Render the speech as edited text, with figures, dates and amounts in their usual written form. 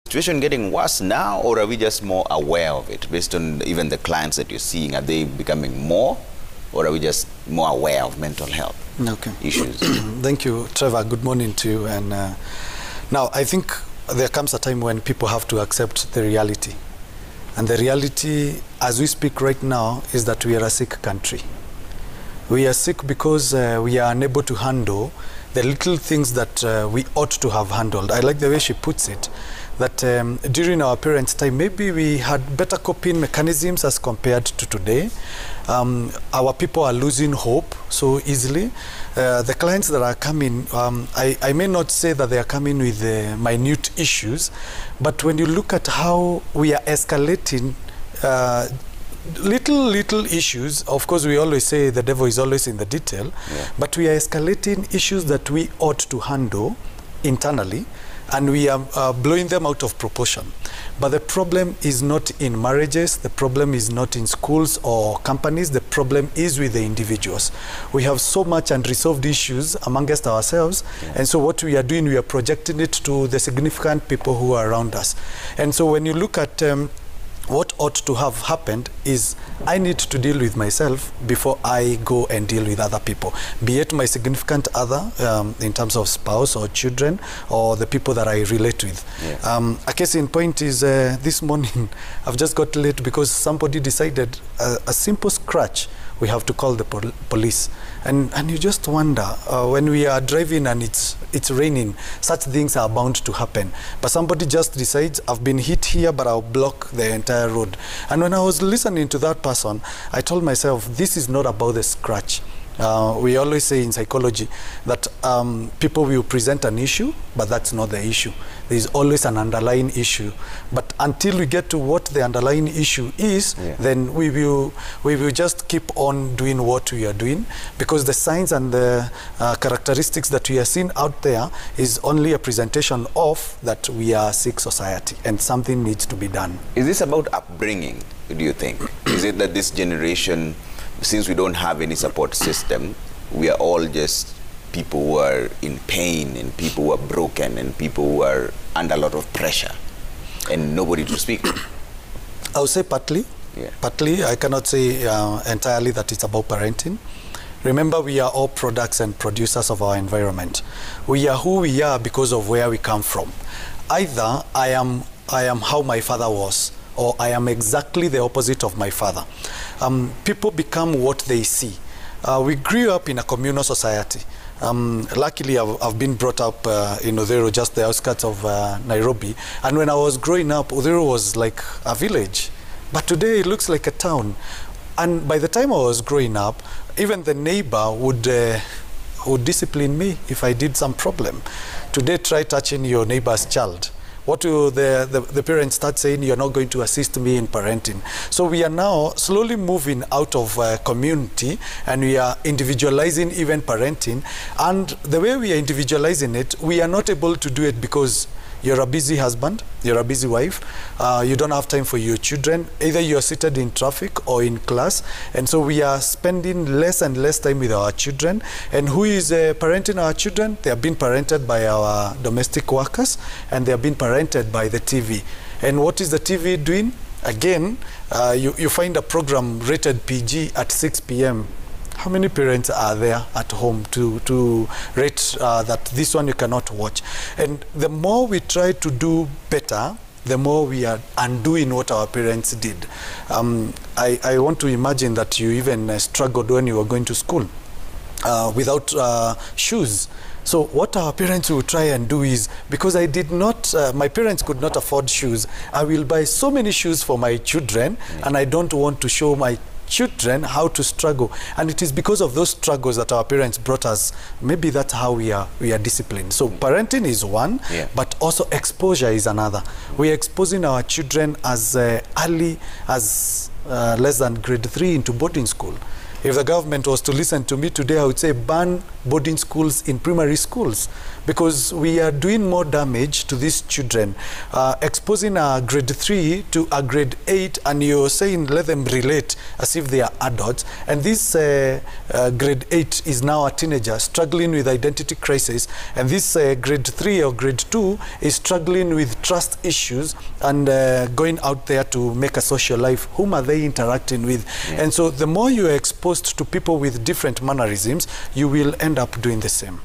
situation getting worse now, or are we just more aware of it based on even the clients that you're seeing? Are they becoming more, or are we just more aware of mental health issues? Thank you, Trevor. Good morning to you. And now I think there comes a time when people have to accept the reality. And the reality, as we speak right now, is that we are a sick country. We are sick because we are unable to handle the little things that we ought to have handled. I like the way she puts it, that during our parents' time, maybe we had better coping mechanisms as compared to today. Our people are losing hope so easily. The clients that are coming, I may not say that they are coming with minute issues, but when you look at how we are escalating little issues, of course we always say the devil is always in the detail, but we are escalating issues that we ought to handle internally, and we are blowing them out of proportion. But the problem is not in marriages, the problem is not in schools or companies, the problem is with the individuals. We have so much unresolved issues amongst ourselves, and so what we are doing, we are projecting it to the significant people who are around us. And so when you look at what ought to have happened is I need to deal with myself before I go and deal with other people, be it my significant other in terms of spouse or children or the people that I relate with. A case in point is this morning I've just got late because somebody decided a simple scratch, we have to call the police. And you just wonder, when we are driving and it's raining, such things are bound to happen. But somebody just decides, I've been hit here, but I'll block the entire road. And when I was listening to that person, I told myself, this is not about the scratch. We always say in psychology that people will present an issue, but that's not the issue. There is always an underlying issue. But until we get to what the underlying issue is, then we will just keep on doing what we are doing, because the signs and the characteristics that we are seeing out there is only a presentation of that we are a sick society and something needs to be done. Is this about upbringing, do you think? Is it that this generation, since we don't have any support system, we are all just people who are in pain and people who are broken and people who are under a lot of pressure and nobody to speak to? I would say partly. Partly. I cannot say entirely that it's about parenting. Remember, we are all products and producers of our environment. We are who we are because of where we come from. Either I am how my father was, or I am exactly the opposite of my father. People become what they see. We grew up in a communal society. Luckily, I've been brought up in Odero, just the outskirts of Nairobi. And when I was growing up, Odero was like a village. But today, it looks like a town. And by the time I was growing up, even the neighbor would discipline me if I did some problem. Today, try touching your neighbor's child. What will the parents start saying? You're not going to assist me in parenting. So we are now slowly moving out of community, and we are individualizing even parenting. And the way we are individualizing it, we are not able to do it because you're a busy husband, you're a busy wife, you don't have time for your children, either you're seated in traffic or in class, and so we are spending less and less time with our children. And who is parenting our children? They are being parented by our domestic workers, and they are being parented by the TV. And what is the TV doing? Again, you find a program rated PG at 6 p.m. How many parents are there at home to rate that this one you cannot watch? And the more we try to do better, the more we are undoing what our parents did. I want to imagine that you even struggled when you were going to school without shoes. So what our parents will try and do is, because I did not, my parents could not afford shoes, I will buy so many shoes for my children, and I don't want to show my children how to struggle. And it is because of those struggles that our parents brought us. Maybe that's how we are disciplined. So parenting is one, but also exposure is another. We are exposing our children as early as less than grade 3 into boarding school. If the government was to listen to me today, I would say ban boarding schools in primary schools, because we are doing more damage to these children. Exposing a grade 3 to a grade 8, and you're saying let them relate as if they are adults. And this grade 8 is now a teenager struggling with identity crisis, and this grade 3 or grade 2 is struggling with trust issues and going out there to make a social life. Whom are they interacting with? And so the more you are exposed to people with different mannerisms, you will end up doing the same.